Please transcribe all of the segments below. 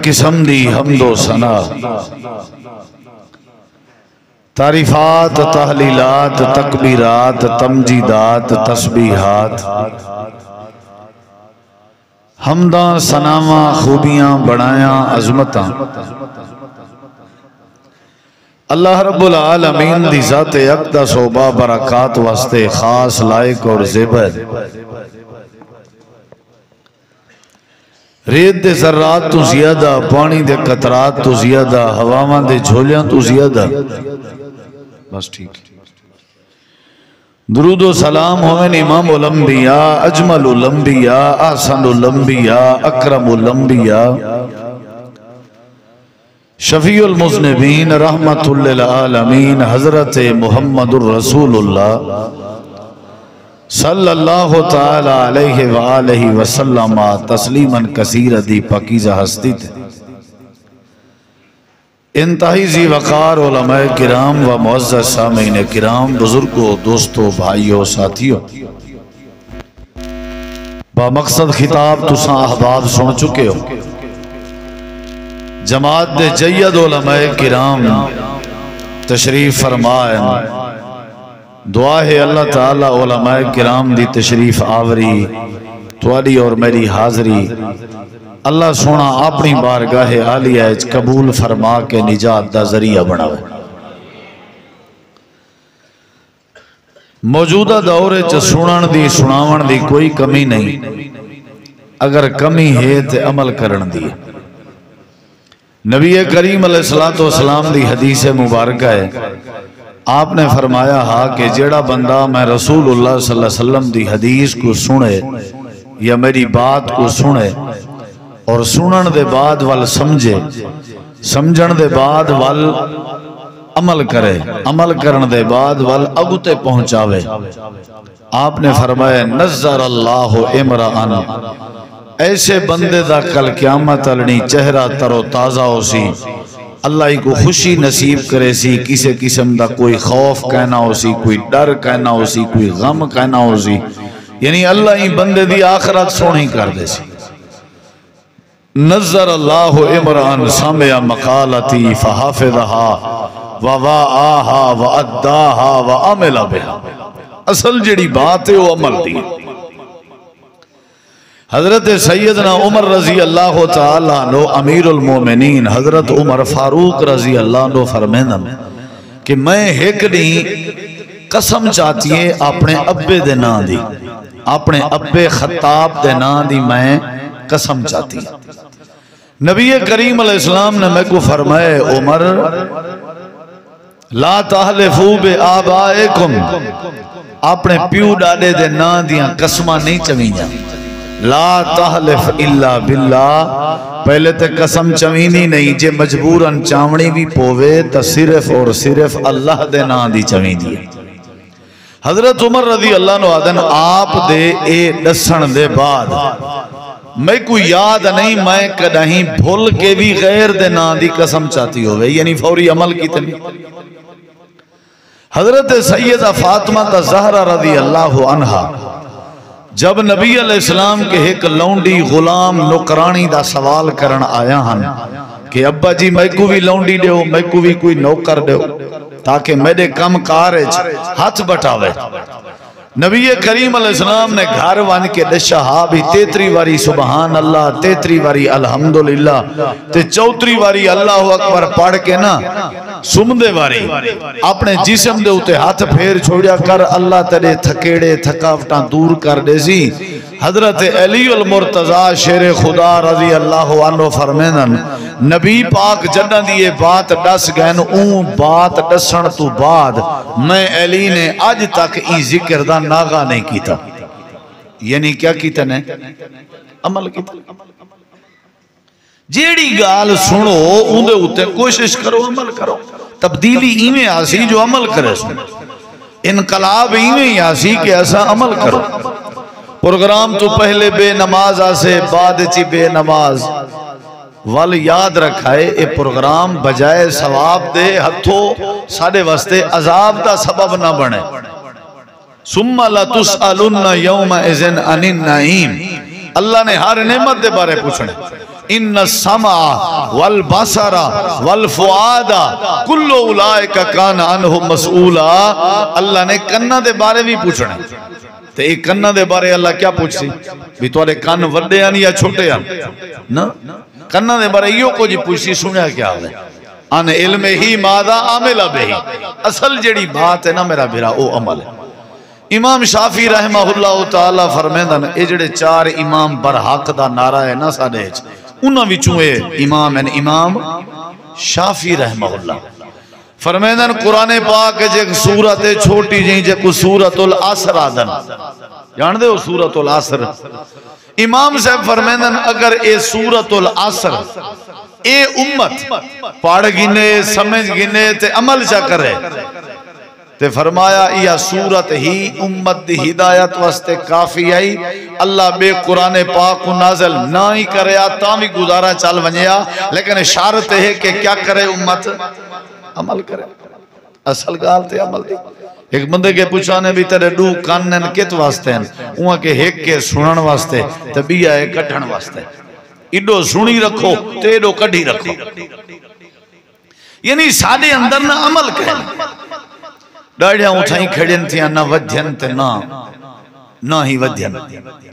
قسم دی حمد و ثنا، تعریفات، تحلیلات، تکبیرات، تمجیدات، تسبیحات، حمداں، ثناواں، خوبیاں، بڑایاں، عظمتاں اللہ رب العالمین دی ذات اقدس و بابرکات واسطے خاص، لائق اور زیبر۔ ریت دے ذرات تو زیادہ، پانی دے قطرات تو زیادہ، ہواواں دے جھولیاں تو زیادہ، بس ٹھیک۔ درود و سلام ہوئے امام الانبیاء، اجمل الانبیاء، احسن الانبیاء، اکرم الانبیاء، شفیع المذنبین، رحمت للعالمین، حضرت محمد الرسول اللہ صلی اللہ تعالی علیہ وآلہ وسلم تسلیما کثیر دی پاکیزہ ہستی تھے۔ انتہائی ذی وقار علماء کرام و معزز سامعین کرام، بزرگوں، دوستوں، بھائیوں، ساتھیوں، با مقصد خطاب تساں احباب سن چکے ہو۔ جماعت دے جید علماء کرام تشریف فرمائیں، دعا ہے اللہ تعالی علماء کرام دی تشریف آوری، تواڈی اور میری حاضری اللہ سونا اپنی بارگاہ عالیہ قبول فرما کے نجات دا ذریعہ بناوے۔ موجودہ دور چ سنن دی، سناون دی کوئی کمی نہیں، اگر کمی ہے تے عمل کرن دی۔ نبی کریم علیہ السلام دی حدیث مبارکہ ہے، آپ نے فرمایا ہا کہ جیڑا بندہ میں رسول اللہ صلی اللہ علیہ وسلم دی حدیث کو سنے یا میری بات کو سنے اور سنن دے بعد وال سمجھے، سمجھن دے بعد وال عمل کرے، عمل کرن دے بعد وال اگتے پہنچاوے، آپ نے فرمایا نظر اللہ امرأن، ایسے بندے دا کل قیامت علنی چہرہ تر و تازہ ہو سی، اللہ ہی کو خوشی نصیب کرے سی، کسی قسم دا کوئی خوف کہنا ہو سی، کوئی ڈر کہنا ہو سی، کوئی غم کہنا ہو سی، یعنی اللہ ہی بندے دی آخرت سونی کر دے سی۔ نظر اللہ امرأن سمع مقالتی فحافظہا ووعاہا واداہا وعمل بہا، اصل جڑی بات ہے وہ عمل دی۔ حضرت سیدنا عمر رضی اللہ تعالیٰ عنہ امیر المومنین حضرت عمر فاروق رضی اللہ عنہ فرمیندن کہ میں ایک نہیں قسم چاہتی ہے اپنے ابے دے نا دی، اپنے ابے خطاب دے نا دی میں قسم چاہتی ہے۔ نبی کریم علیہ السلام نے میں کو فرمائے عمر لا تحلفو بے آبائکم، اپنے پیو ڈاڈے دے نا دیاں قسمہ نہیں چوینیاں، لا تحلف الا باللہ، پہلے تے قسم چوینی نہیں، جے مجبوراً چاونی بھی پووے تا صرف اور صرف اللہ دے نا دی چوینی ہے۔ حضرت عمر رضی اللہ عنہ آدن آپ دے اے دسن دے بعد میں کوئی یاد نہیں میں کدہیں بھول کے بھی غیر دے نا دی قسم چاہتی ہوئے، یعنی فوری عمل کی تنی۔ حضرت سیدہ فاطمہ زہرہ رضی اللہ عنہ جب نبی علیہ السلام کے ایک لونڈی غلام نوکرانی دا سوال کرن آیا ہن کہ ابا جی میں کو بھی لونڈی دیو، میں کو بھی کوئی نوکر دیو تاکہ میرے کم کارج ہاتھ بٹھاوے۔ نبی کریم علیہ السلام نے گھر وان کے دشا ہاں بھی 33 واری سبحان اللہ، 33 واری الحمدللہ، تے 34 واری اللہ اکبر پڑھ کے نا سمدے واری اپنے جسم دے ہوتے ہاتھ پھیر چھوڑیا کر اللہ تیرے تھکیڑے تھکاوٹاں دور کر دے سی۔ حضرت علی المرتضی شیر خدا رضی اللہ عنہ فرمیندن نبی پاک جنہ دیئے بات ڈس گئن، اون بات ڈسن تو بعد میں علی نے آج تک ای ذکر دا ناغا نہیں کیتا، یعنی کیا کیتا نے عمل کیتا۔ جیڑی گال سنو اندے ہوتے کوشش کرو عمل کرو، تبدیلی ایمیں آسی جو عمل کرے سن، انقلاب ایمیں آسی کہ ایسا عمل کرو۔ پروگرام تو پہلے بے نماز آسے بعد چی بے نماز وال یاد رکھائے، اے پروگرام بجائے ثواب دے ہتھوں ساڑے واسطے عذاب دا سبب نہ بنے۔ ثم لتسألن یومئذ عن النعیم، اللہ نے ہر نعمت دے بارے پوچھنے، ان السمع والبصر والفؤاد کل اولئک کان عنہ مسئولا. اللہ نے کنہ دے بارے بھی پوچھنا تے ایک کنہ دے بارے اللہ کیا پوچھ سی بھی تھوڑے کن وڈے ہیں یا چھوٹے ہیں نا کنہ دے بارے یہ کو جی پوچھ سی سنیا کیا ہے ان علم ہی ماذا عامل بہی. اصل جڑی بات ہے نا میرا بھرا او عمل ہے. امام شافعی رحمہ اللہ تعالی فرمیندن اے جڑے چار امام برحق دا نعرہ ہے نا ساڈے وچ انہاں وچوں اے امام ہیں امام شافعی رحمہ اللہ فرمیندن قرآن پاک جے سورت چھوٹی جیں جے کو سورت العصر آدن جان دے ہو سورت العصر امام صاحب فرمیندن اگر اے سورت العصر اے امت پڑھ گنے سمجھ گنے تے عمل چا کرے تے فرمایا یہ سورت ہی امت دی ہدایت واسطے کافی آئی. اللہ بے قرآن پاک کو نازل نہ ہی کرے تا بھی گزارا چل ونیا لیکن شرط ہے کہ کیا کرے امت عمل کرے. اصل گال تے عمل دی. ایک بندے کے پوچھانے بھی تیرے دو کانن کت واسطے ہیں وہاں کے ایک کے سنن واسطے تے بیا ہے کٹھن واسطے. ایڈو سنی رکھو تے ایڈو کڈھی رکھو یعنی سادے اندر نہ عمل کرے. ڈاڑیاں اٹھائیں کھڑین تھیاں نہ ودھین تے نہ ہی ودھین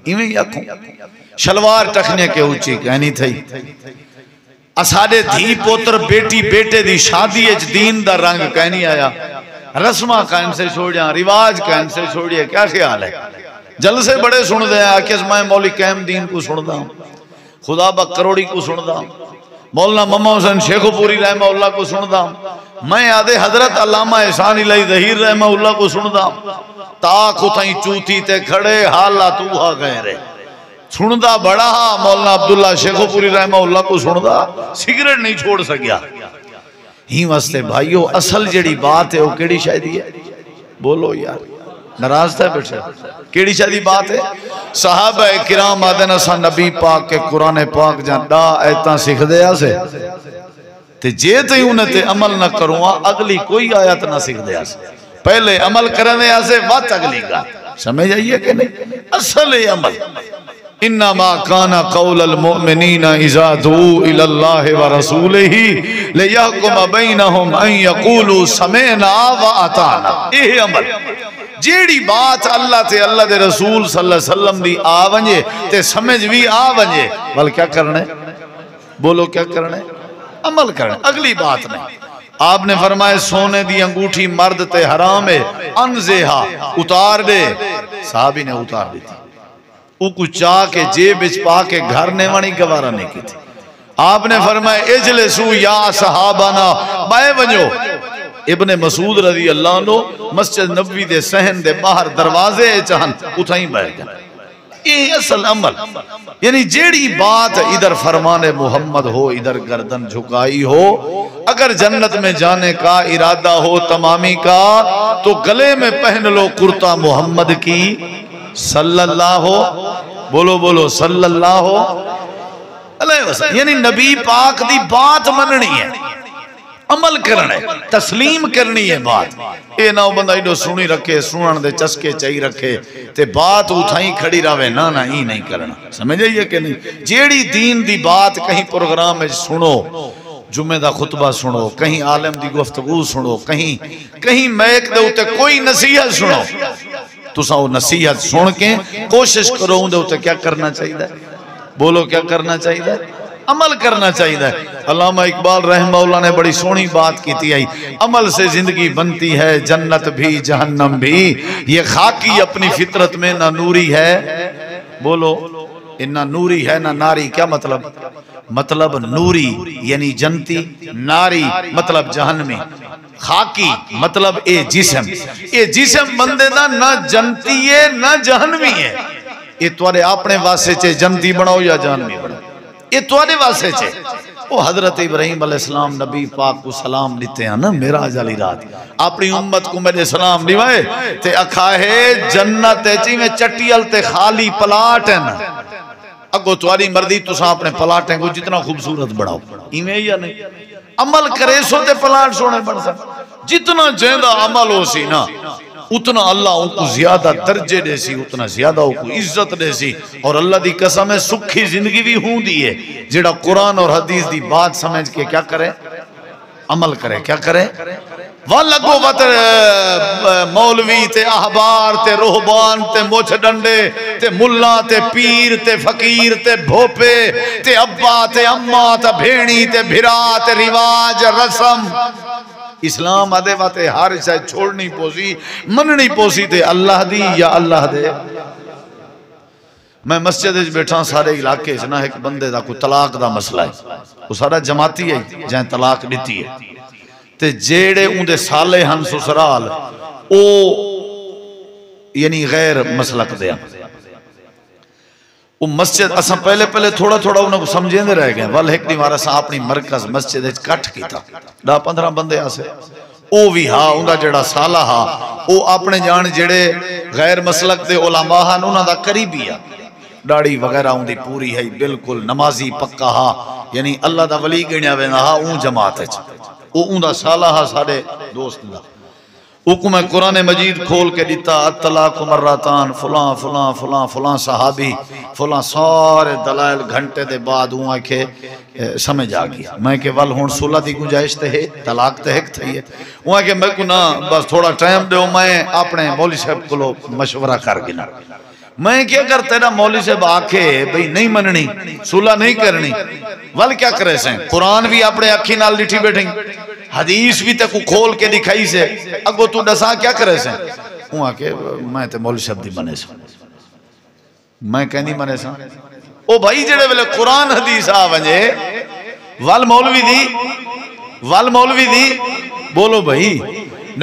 ایویں ہی آکھوں شلوار ٹکھنے کے اوچی کہنی تھی اساڑے دھی پوتر بیٹی بیٹے دی شادی اچ دین دا رنگ کہنی آیا رسمہ قائم سے چھوڑیاں رواج قائم سے چھوڑیے کیا خیال ہے. جلسے بڑے سن دے آکے اس میں مولی قائم دین کو سن دا خدا با کروڑی کو سن دا مولانا محمد حسین شیخ پوری رحمہ اللہ کو سن دا میں آدھے حضرت علامہ احسان الہی ظہیر رحمہ اللہ کو سن دا تاک اتھائیں چوتی تے کھڑے حالہ توہا گئے رہے سن دا بڑا مولانا عبداللہ شیخ پوری رحمہ اللہ کو سن دا سگریٹ نہیں چھوڑ سکیا. ہی واسطے بھائیو اصل جڑی بات ہے وہ کیڑی شاہدی ہے بولو یار ناراض تھا بیٹھے کیڑی شاہدی بات ہے. صحابہ کرام آدھنا سا نبی پاک کے قرآن پاک جان دا ایتاں سکھ دیا سے تے جے تے انہیں تے عمل نہ کروں اگلی کوئی آیت نہ سکھ دیا سے پہلے عمل کرنے سے وقت اگلی کا سمجھ آئیے کہ نہیں. اصل عمل انما کان قول المؤمنین اذا دعوا الی اللہ ورسولہ لیحکم بینہم ان یقولوا سمعنا واطعنا. یہ عمل جیڑی بات اللہ تے اللہ دے رسول صلی اللہ علیہ وسلم دی آ ونجے تے سمجھ بھی آ ونجے بل کیا کرنے بولو کیا کرنے عمل کرنے اگلی بات نہیں. آپ نے فرمائے سونے دی انگوٹھی مرد تے حرام ہے انزیہا اتار دے صحابی نے اتار دی تھی او کو چاہ کے جیب اچ پا کے گھر نے وانی گوارا نہیں کی تھی. آپ نے فرمائے اجلسو یا صحابانا بائے ونجو. ابن مسعود رضی اللہ عنہ مسجد نبوی دے صحن دے باہر دروازے چاہن اتھائیں بیٹھ گئے. یہ اصل عمل یعنی جیڑی بات ادھر فرمان محمد ہو ادھر گردن جھکائی ہو اگر جنت میں جانے کا ارادہ ہو تمامی کا تو گلے میں پہن لو کرتا محمد کی صلی اللہ ہو بولو بولو صلی اللہ ہو علیہ وسلم. یعنی نبی پاک دی بات مننی ہے عمل کرنے تسلیم کرنی ہے بات. اے نہ بندہ ایڈو سنی رکھے سنن دے چسکے چاہی رکھے تے بات اٹھائیں کھڑی راوے نا ہی نہیں کرنا سمجھے یہ کہ نہیں. جیڑی دین دی بات کہیں پروگرام میں سنو جمعہ دا خطبہ سنو کہیں عالم دی گفتگو سنو کہیں میک دے ہوتے کوئی نصیحت سنو تو ساو نصیحت سن کے کوشش کرو دے ہوتے کیا کرنا چاہیے بولو کیا کرنا چاہیے عمل کرنا چاہیے. علامہ اقبال رحمہ اللہ نے بڑی سونی بات کی تھی عمل سے زندگی بنتی ہے جنت بھی جہنم بھی یہ خاکی اپنی فطرت میں نہ نوری ہے بولو نہ نوری ہے نہ ناری. کیا مطلب نوری یعنی جنتی ناری مطلب جہنمی خاکی مطلب اے جسم بندے دا نہ جنتی ہے نہ جہنمی ہے. یہ توارے اپنے واسے چے جنتی بناؤ یا جہنمی بناؤ یہ توارے واسے چے. وہ حضرت ابراہیم علیہ السلام نبی پاک کو سلام لیتے ہیں نا معراج والی رات اپنی امت کو میرے سلام لیوائے تے اکھا ہے جنت چی میں چٹیل تے خالی پلاٹ ہیں اگو تواری مردی تو ساں اپنے پلاٹیں کو جتنا خوبصورت بڑھاؤ ایمیں یا نہیں عمل کرے سو تے پلاٹ سونے بڑھ سکتے جتنا جہندہ عمل ہو سی نا اتنا اللہ ان کو زیادہ درجے دے سی، اتنا زیادہ ان کو عزت دے سی. اور اللہ دی قسم ہے سکھی زندگی بھی ہوں دی ہے جڑا قرآن اور حدیث دی بات سمجھ کے کیا کرے، عمل کرے. کیا کرے؟ والگو وط مولوی تے احبار تے روحبان تے موچھ ڈنڈے تے ملہ تے پیر تے فقیر تے بھوپے تے ابا تے اماں تے بھینی تے بھرا تے رواج رسم. اسلام آدھے واتے ہر شاید چھوڑنی پوسی مننی پوسی تے اللہ دی یا اللہ دے. میں مسجد بیٹھا سارے علاقے سے نا ایک بندے دا کوئی طلاق دا مسئلہ ہے، وہ سارا جماعتی ہے جہاں طلاق دیتی ہے تے جیڑے اندے سالے ہن سسرال او یعنی غیر مسلک دیا. وہ مسجد اساں پہلے تھوڑا انہوں کو سمجھیں دے رہ گئے. وال ایک دیوارا سا اپنی مرکز مسجد کٹ کی تھا 10-15 بندے آسے او بھی ہاں اندہ جڑا سالہ ہاں او اپنے جان جڑے غیر مسلک دے علماء ہاں انہوں دا قریبی ہے، ڈاڑی وغیرہ اندھی پوری ہے، بالکل نمازی پکا ہاں، یعنی اللہ دا ولی گنیا وینا ہاں اون جماعت ہے. او اندہ سالہ ہاں سارے دوست دا حکم قرآن مجید کھول کے دیتا الطلاق مرتان فلاں فلاں فلاں فلاں صحابی فلاں سارے دلائل گھنٹے دے بعد ہوں آکے سمجھ آگیا. میں کہ وال ہون سولہ دی گنجائش تے ہے طلاق تے ایک تھی ہے. ہوں آکے میں کو نا بس تھوڑا ٹائم دے میں اپنے مولی صاحب کو لو مشورہ کر گنا. میں کیا کرتے نا مولی صاحب آکے بھئی نہیں مننی سولہ نہیں کرنی وال کیا کرے سیں قرآن بھی اپنے اکھی نال لٹھی بیٹھیں حدیث بھی تے کو کھول کے دکھائی سے اگو تو ڈسا کیا کرے سے ہوں آکے میں تے مولوی صاحب دی بنے سا میں کہنی بنے سا او بھائی جڑے ویلے قرآن حدیث آ ونجے وال مولوی دی بولو بھائی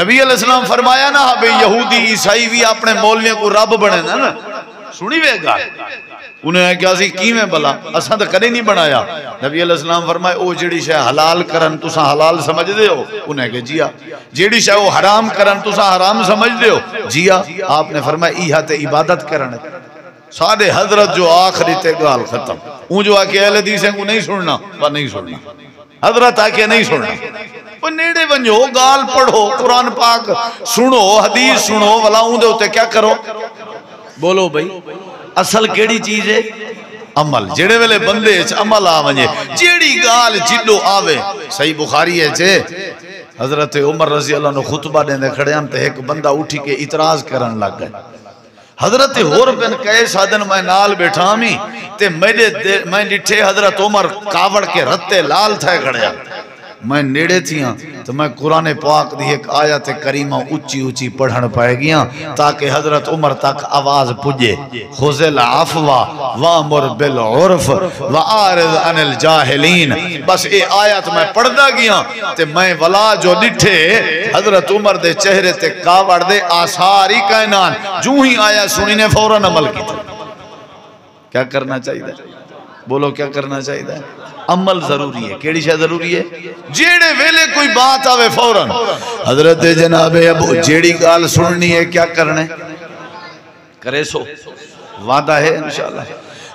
نبی علیہ السلام فرمایا نا بھئی یہودی عیسائی بھی اپنے مولویوں کو رب بنے نا سنی وے گا انہیں کیا سی کی میں بلا اساں تو کدے نہیں بنایا. نبی علیہ السلام فرمائے او جیڑی شے حلال کرن تساں حلال سمجھ دے ہو انہیں کہ جیا جیڑی شے وہ حرام کرن تساں حرام سمجھ دے ہو جیا. آپ نے فرمایا ایہا تے عبادت کرن سادے حضرت جو آخری تے گال ختم اون جو آکے اہل حدیثیں کو نہیں سننا وہ نہیں سننا حضرت آکے نہیں سننا وہ نیڑے ونجو گال پڑھو قرآن پاک سنو حدیث سنو ولا اون دے ہوتے کیا کرو بولو بھئی اصل کیڑی چیز ہے عمل. جیڑے ویلے بندے عمل آوانجے جیڑی گال جلو آوے صحیح بخاری ہے چھے حضرت عمر رضی اللہ عنہ خطبہ دیندے کھڑے ہم تے ایک بندہ اٹھی کے اعتراض کرن لگ گئے. حضرت حور بن قیس آدن میں نال بیٹھا ہمیں تے میں ڈٹھے حضرت عمر کاوڑ کے رتے لال تھے کھڑے میں نیڑے تھیاں تو میں قرآن پاک دی ایک آیت کریمہ اچھی پڑھن پائے گیاں تاکہ حضرت عمر تک آواز پجے خذ العفو وامر بالعرف وعارض عن الجاہلین. بس اے آیت میں پڑھ دا گیاں تے میں ولا جو ڈٹھے حضرت عمر دے چہرے تے کاوڑ دے آثاری کائنان جو ہی آیا سنی نے فوراً عمل کی تھا. کیا کرنا چاہیے بولو کیا کرنا چاہیے عمل ضروری ہے. کیڑی شے ضروری ہے جیڑے ویلے کوئی بات آوے فوراً حضرت جناب ابو جیڑی گال سننی ہے کیا کرنے کرے سو وعدہ ہے انشاءاللہ.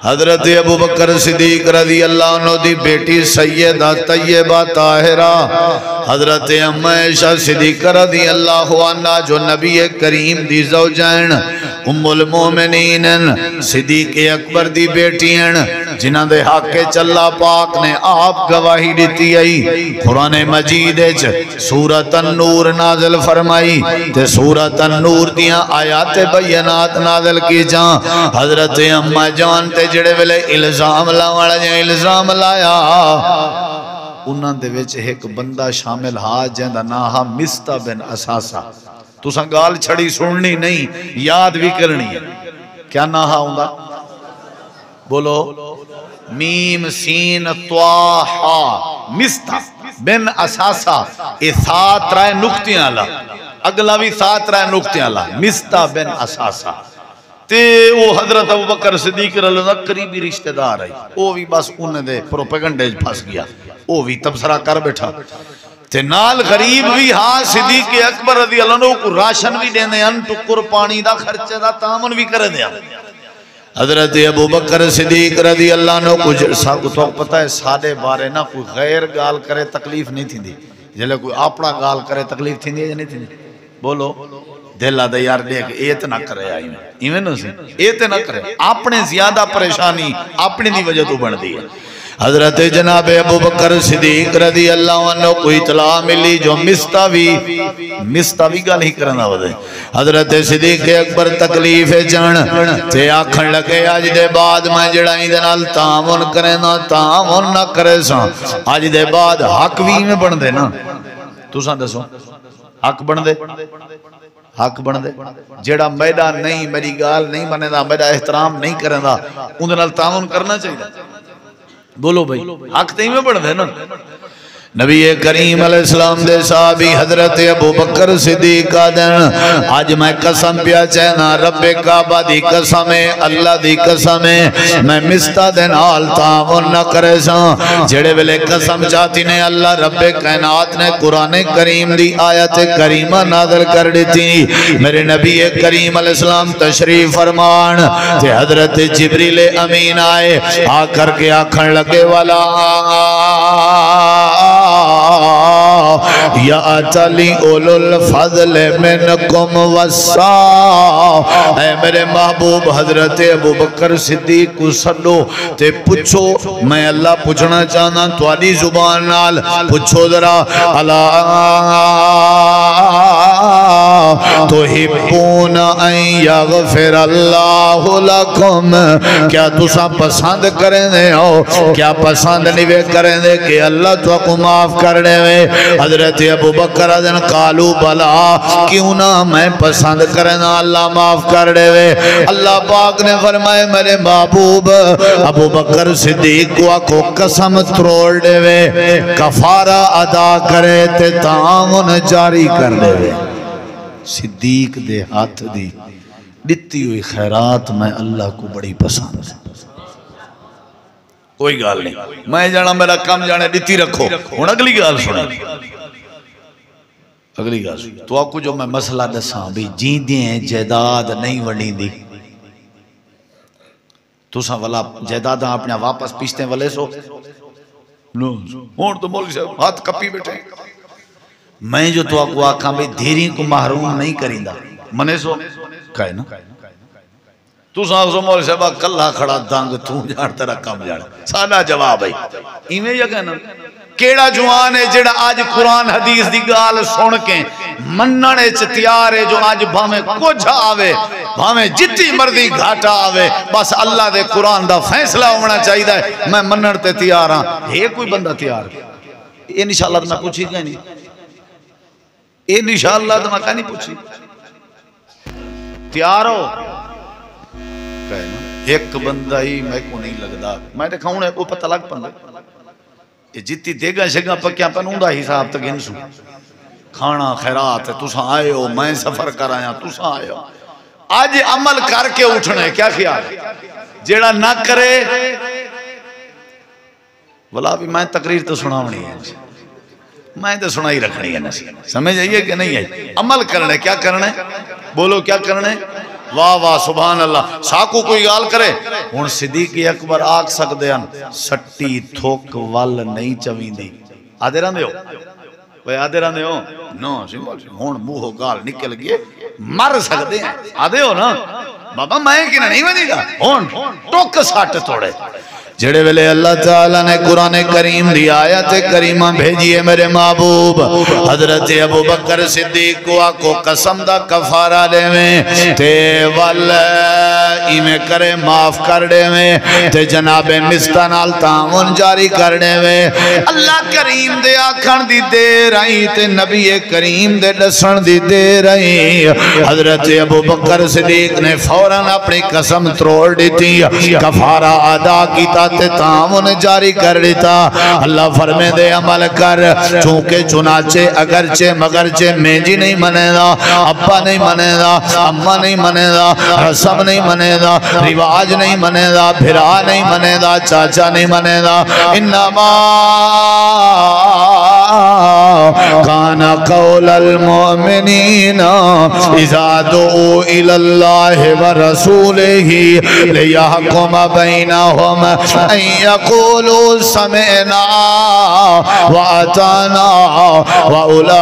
حضرت ابو بکر صدیق رضی اللہ عنہ دی بیٹی سیدہ طیبہ طاہرہ حضرت عائشہ صدیق رضی اللہ عنہ جو نبی کریم دی زوجین ام المومنین صدیق اکبر دی بیٹیاں جنہاں دے حق کے چلا پاک نے آپ گواہی دیتی آئی. قرآن مجید سورۃ النور نازل فرمائی تے سورۃ النور دیاں آیات بینات نازل کی جان حضرت اما جان تے جڑے ویلے الزام لاوالا جائیں الزام لایا انہاں دے وچ ایک بندہ شامل ہا جہاں نا ہا مستہ بن اساسہ. تساں گال چھڑی سننی نہیں یاد بھی کرنی ہے. کیا نا ہا ہوندا بولو میم سین طوا ہا مستہ بن اساسہ اے سات رائے نکتیاں اللہ اگلا بھی سات رائے نکتیاں اللہ مستہ بن اساسہ تے وہ حضرت ابو بکر صدیق رضی اللہ عنہ قریبی رشتہ دار ہے. وہ بھی بس انہیں دے پروپیگنڈے پھنس گیا وہ بھی تبصرہ کر بیٹھا تے نال غریب بھی ہاں صدیق اکبر رضی اللہ عنہ کو راشن بھی دینے ان ٹکر پانی دا خرچے دا تامن بھی کر دیا. حضرت ابو بکر صدیق رضی اللہ عنہ کچھ تو پتہ ہے سادے بارے نہ کوئی غیر گال کرے تکلیف نہیں تھی دی جلے کوئی اپنا گال کرے تکلیف تھی دی یا نہیں تھی دی بولو دل آدھا یار دیکھ اے تے نہ کرے آئی میں ایویں نہ سی اے تے نہ کرے اپنے زیادہ پریشانی اپنی دی وجہ تو بن دی ہے حضرت جناب ابو بکر صدیق رضی اللہ عنہ کوئی اطلاع ملی جو مستوی گل ہی کرنا ہو دے حضرت صدیق اکبر تکلیف جان تے آکھن لگے آج دے بعد میں جڑائی دے نال تعاون کرے نا تعاون نہ کرے سا آج دے بعد حق بھی میں بن دے نا تو ساں دسو حق بن دے حق بن دے جڑا میڈا نہیں میری گال نہیں بنے دا میڈا احترام نہیں کرے دا اندھے نال تعاون کرنا چاہیے بولو بھائی حق تھی میں بڑھ دے نا نبی کریم علیہ السلام دے صحابی حضرت ابو بکر صدیق آدن آج میں قسم پیا چہنا رب کعبہ دی قسم اللہ دی قسم میں مستا دن آل تعاون نہ کرے سا جڑے ویلے قسم چاہتی نے اللہ رب کائنات نے قرآن کریم دی آیت کریمہ نازل کر دیتی میرے نبی کریم علیہ السلام تشریف فرمان تے حضرت جبریل امین آئے آ کر کے آکھن لگے والا یا اتلی اولو الفضل منکم وسا اے میرے محبوب حضرت ابو بکر صدیق کو سنو تے پوچھو میں اللہ پوچھنا چاہنا توالی زبان نال پوچھو ذرا اللہ تحبون ان یغفر اللہ لکم کیا تسا پسند کریں دے ہو کیا پسند نہیں کریں دے کہ اللہ تو کو معاف کر دے وے حضرت ابو بکر ادن قالو بلا کیوں نہ میں پسند کرنا اللہ معاف کر دے وے اللہ پاک نے فرمائے میرے محبوب ابو بکر صدیق کو قسم تروڑ دے وے کفارہ ادا کرے تے تعاون جاری کر دے وے صدیق دے ہاتھ دی دتی ہوئی خیرات میں اللہ کو بڑی پسند ہے کوئی گال نہیں میں جانا میرا کام جانے دیتی رکھو ہون اگلی گال سنا اگلی گال سنا تو آپ کو جو میں مسئلہ دساں بھی جیندیں جیداد نہیں ونی دی تو ساں والا جیداد اپنے واپس پیشتے والے سو ہون تو مولوی صاحب ہاتھ کپی بیٹھے میں جو تو آپ کو آکھاں بھی دھیری کو محروم نہیں کریندا منے سو کہے نا تو ساں مولوی صاحب کلہ کھڑا دانگ تو جان تیرا کم جان سادہ جواب ہے ایویں یا کہنا کیڑا جوان ہے جڑا آج قرآن حدیث دی گال سن کے مننے تیار ہے جو آج بھامیں کچھ آوے بھامیں جتی مردی گھاٹا آوے بس اللہ دے قرآن دا فیصلہ ہونا چاہیے میں منن تے تیار ہاں ہے کوئی بندہ تیار یہ انشاءاللہ تو میں پوچھی گئے نہیں یہ انشاءاللہ تو میں کہا نہیں پوچھی تیار ہو ایک بندہ ہی میں کو نہیں لگدا میں دیکھا ہوں کو پتہ لگ پندے یہ جتی دے گا شگا پکیاں پنوں دا حساب تک انسو کھانا خیرات ہے تساں آئے ہو میں سفر کر آیا تساں آئے ہو آج عمل کر کے اٹھنے کیا خیال جیڑا نہ کرے والا بھی میں تقریر تو سنا ہونی ہے میں تو سنا ہی رکھنی ہے سمجھ آئیے کہ نہیں ہے عمل کرنے کیا کرنے بولو کیا کرنے واہ واہ سبحان اللہ ساکو کوئی گال کرے ہون صدیق اکبر آگ سکتے ہیں سٹی تھوک وال نہیں چوین دی آدھے رہن دے ہو بھئی آدھے رہن دے ہو نو ہون موہ گال نکل گئے مر سکتے ہیں آدھے ہو نا بابا میں کنا نہیں بنی گا ہون ٹوک ساٹھ توڑے جڑے ویلے اللہ تعالیٰ نے قرآن کریم دی آیت کریمہ بھیجیے میرے محبوب حضرت ابو بکر صدیق کو قسم دا کفارہ دے میں تے واللہ کرے معاف کر دے میں تے جناب مستنال تعاون جاری کر دے میں اللہ کریم دے آکھن دی دے رہی تے نبی کریم دے دسن دی دے رہی حضرت ابو بکر صدیق نے فوراً اپنی قسم تروڑ دیتی کفارہ ادا کیتا تے تعاون جاری کر دیتا اللہ فرمے دے عمل کر چونکہ چنانچہ اگرچہ مگرچہ میں جی نہیں منے دا ابا نہیں منے دا اممہ نہیں منے دا رسم نہیں منے دا رواج نہیں منے دا بھرا نہیں منے دا چاچا نہیں منے دا انما کان قول المؤمنین اذا دعو الاللہ ورسولہ لیحکم بینہم ان یقولوا سمعنا واتانا واولئک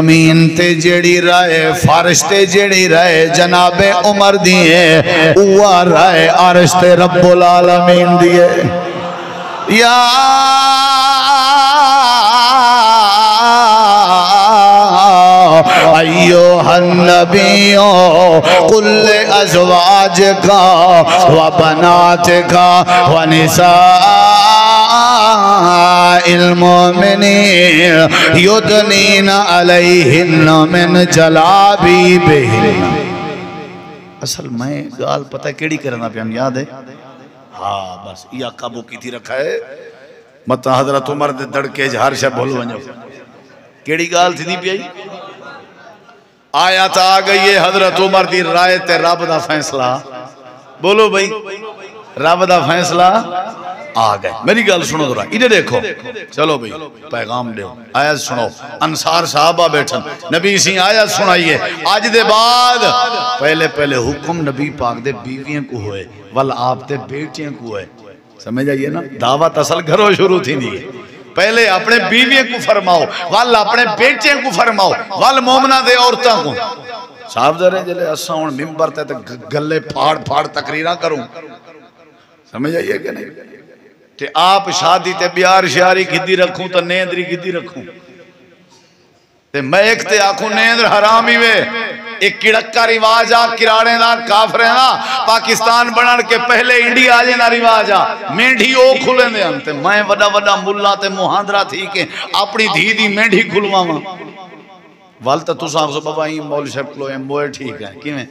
زمین تے جیڑی رائے فارش تے جیڑی رائے جناب عمر دیئے اوہ رائے عرش تے رب العالمین دیئے یا ایوہ النبی قل لأزواجک وبناتک ونساء المؤمنین یدنین علیہن من جلابیبہن. اصل میں گال پتہ کیڑی کرنا پیان یاد ہے؟ ہاں بس یہ قابو کی تھی رکھا ہے مطلب حضرت عمر دے دڑکے ہر شے بھول ونجو کیڑی گال تھی نہیں پیائی آیات آ گئی ہے حضرت عمر دی رائے تے رب دا فیصلہ بولو بھائی رب دا فیصلہ آ گئے. میری گال سنو ذرا ادھر دیکھو چلو بھائی پیغام دیو آیت سنو انصار صحابہ بیٹھن نبی سی آیت سنائیے آج دے بعد پہلے حکم نبی پاک دے بیویاں کو ہوئے ول آپ دے بیٹیاں کو ہوئے سمجھ آئیے نا دعوت اصل گھروں شروع تھی نہیں پہلے اپنے بیویاں کو فرماؤ ول اپنے بیٹیاں کو فرماؤ ول مومنہ دے عورتاں کو صاحب دے جلے اساں ہن منبر تے گلے پھاڑ تقریراں کروں سمجھ آئیے کہ نہیں تے آپ شادی تے بیار شیاری گھدی رکھوں تو نیندری گھدی رکھوں تے میں ایک تے آکھوں نیندر حرام ہی وے ایک کڑکا رواج آ کراڑے نا کافرے نا پاکستان بنان کے پہلے انڈیا آجے نا رواج آ مینڈھی او کھلے دے انتے میں وڈا ملا تے مہاندرہ تھی کہ اپنی دھی دی مینڈھی کھلوا ماں والتا تو صاحب سے بابا این مول شب کلو این بوئے ٹھیک ہے کیویں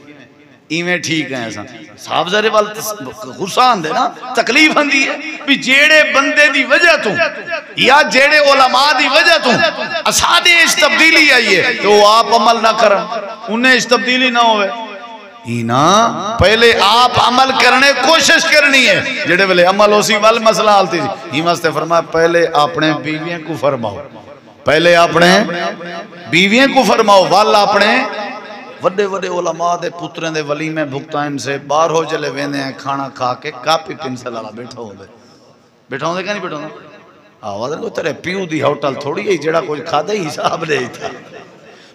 ایویں ٹھیک ہیں ایسا صاحب ذرے والتا غصان دے نا تکلیف ہندی ہے بھی جیڑے بندے دی وجہ تو یا جیڑے علماء دی وجہ تو اسادے اس تبدیلی آئیے تو آپ عمل نہ کرن انہیں اس تبدیلی نہ ہوئے اینا پہلے آپ عمل کرنے کوشش کرنی ہے جیڑے بلے عمل ہو سی وال مسئلہ آلتی تھی ہی مستے فرمایا پہلے اپنے بیویاں کو فرماؤ پہلے اپنے بیویاں کو فرماؤ وال اپنے وڈے علماء دے پتریں دے ولی میں بھگتائن سے باہر ہو جلے ویندے ہیں کھانا کھا کے کاپی پنسل والا بیٹھا ہو دے کہ نہیں بیٹھا ہوں دے آواز ہے تیرے پیو دی ہوٹل تھوڑی ہے جڑا کوئی کھا دے حساب دے تھا